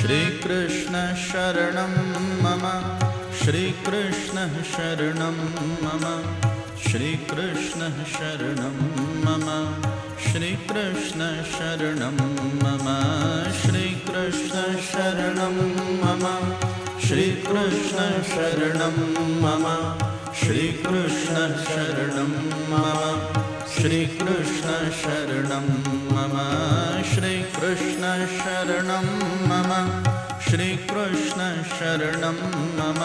श्रीकृष्ण शरणं मम श्रीकृष्ण शरणं मम श्रीकृष्ण शरणं मम श्रीकृष्ण शरणं मम श्रीकृष्ण शरणं मम श्रीकृष्ण शरणं मम श्रीकृष्ण शरणं मम श्रीकृष्ण शरणं मम श्रीकृष्ण शरणं मम श्रीकृष्ण शरणं मम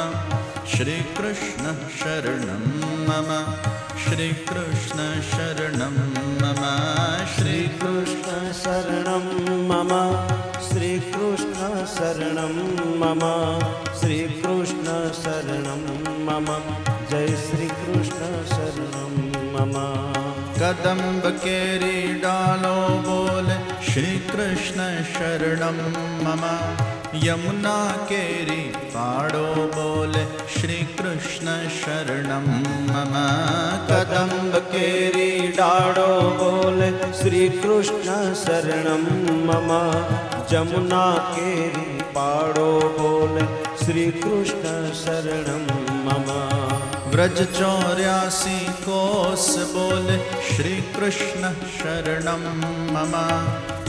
श्रीकृष्ण शरणं मम श्रीकृष्ण शरणं मम श्रीकृष्ण शरणं मम श्रीकृष्ण शरणं मम श्रीकृष्ण शरणं मम जय श्रीकृष्ण शरणं मम। कदम्ब केरी डालो बोले श्रीकृष्ण शरणं मम यमुना केरी पाड़ो बोले श्रीकृष्ण शरणं मम कदम्ब केरी डाड़ो बोले श्रीकृष्ण शरणं मम जमुना केरी पाड़ो बोले श्रीकृष्ण शरणं मम। व्रज 84 कोस बोले श्रीकृष्ण शरणं मम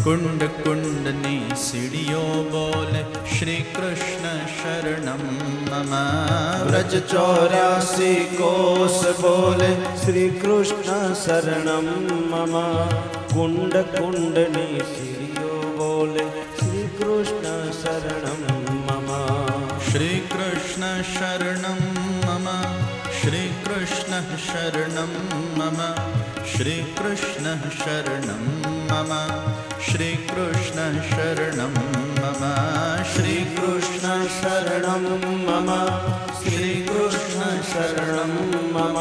कुंड कुंडनी सीढ़ियों बोले श्रीकृष्ण शरणं मम व्रज 84 कोस बोले श्रीकृष्ण शरणं मम कुंड कुंडनी सीढ़ियों बोले श्रीकृष्ण शरणं मम। श्रीकृष्ण शरणं मम श्रीकृष्ण शरणं मम श्रीकृष्ण शरणं मम श्रीकृष्ण शरणं मम श्रीकृष्ण शरणं मम श्रीकृष्ण शरणं मम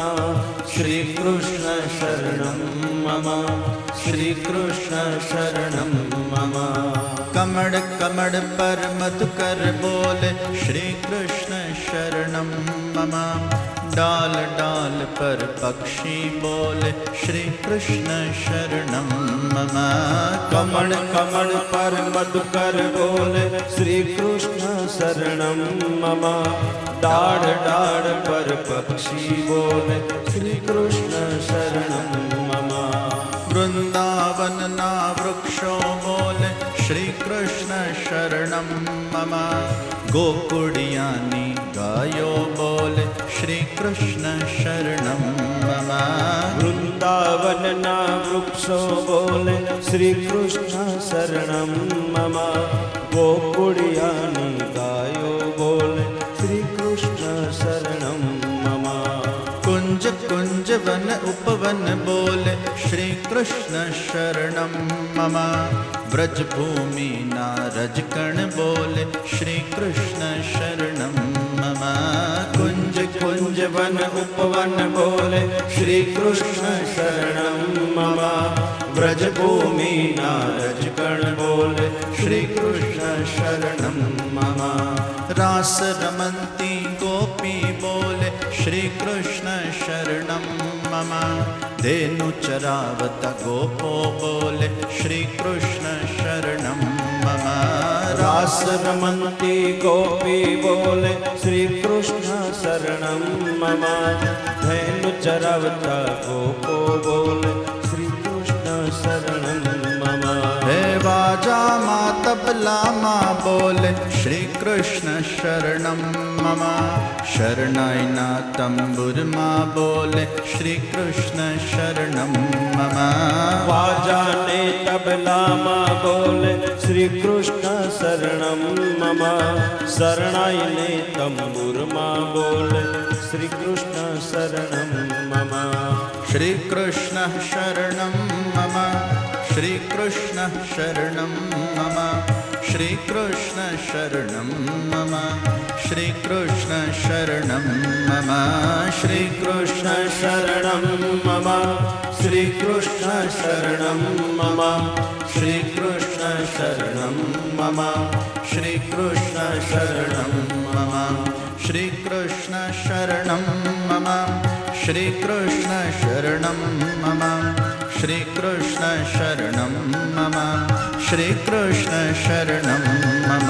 श्रीकृष्ण शरणं मम श्रीकृष्ण शरणं मम। कमड़ कमड़ पर मधुकर बोले श्रीकृष्ण शरणं मम डाल डाल पर पक्षी बोले श्रीकृष्ण शरणं मम कमल कमल पर मधुकर बोले श्रीकृष्ण शरणं मम डाढ़ डाढ़ पर पक्षी बोले श्रीकृष्ण शरणं मम। वृंदावन ना वृक्षो बोले श्रीकृष्ण शरणं मम गोकुड़ियानी गायो बोले श्रीकृष्ण शरणं मम वृंदावन ना वृक्षो बोले श्रीकृष्ण शरणं मम गोकुड़ियानी गायो बोले श्रीकृष्ण शरणं मम। कुंज कुंज वन उपवन बोले श्रीकृष्ण शरणं मम व्रज भूमि नारज कण बोले श्रीकृष्ण शरणं मम कुंज कुंज वन उपवन बोले श्रीकृष्ण शरणं मम व्रज भूमि नारज कण बोले श्रीकृष्ण शरणं मम। रास रमन्ती गोपी बोले श्रीकृष्ण शरणं मम धेनु चरावता गोपो बोले श्रीकृष्ण शरणं मम रास रमन्ती गोपी बोले श्रीकृष्ण शरणं मम धेनु चरावता गोपो बोले श्रीकृष्ण शरणं मम। हे वाजा मा तबला मा बोले श्रीकृष्ण शरणं मम शरणायना तंबुर मा बोले श्रीकृष्ण शरणं मम वाजा ने तबला मा बोले श्रीकृष्ण शरणं मम शरणाय ने तंबुर मा बोले श्रीकृष्ण शरणं मम। श्रीकृष्ण शरणं मम श्रीकृष्ण शरणं मम श्रीकृष्ण शरणं मम श्रीकृष्ण शरणं मम श्रीकृष्ण शरणं मम श्रीकृष्ण शरणं मम श्रीकृष्ण शरणं मम श्रीकृष्ण शरणं मम श्रीकृष्ण शरणं मम श्रीकृष्ण शरणं मम श्रीकृष्ण शरणं मम श्रीकृष्ण शरणं मम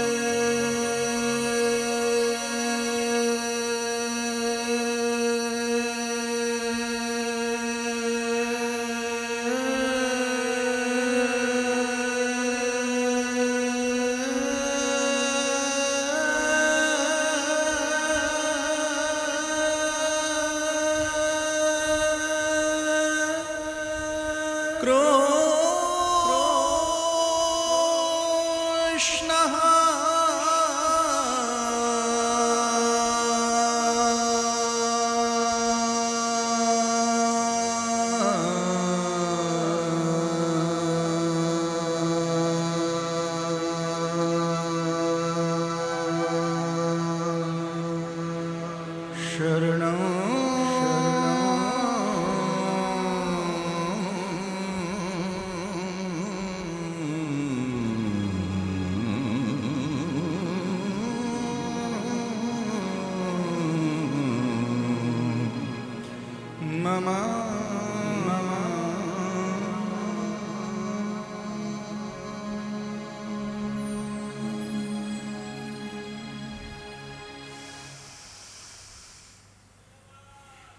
मम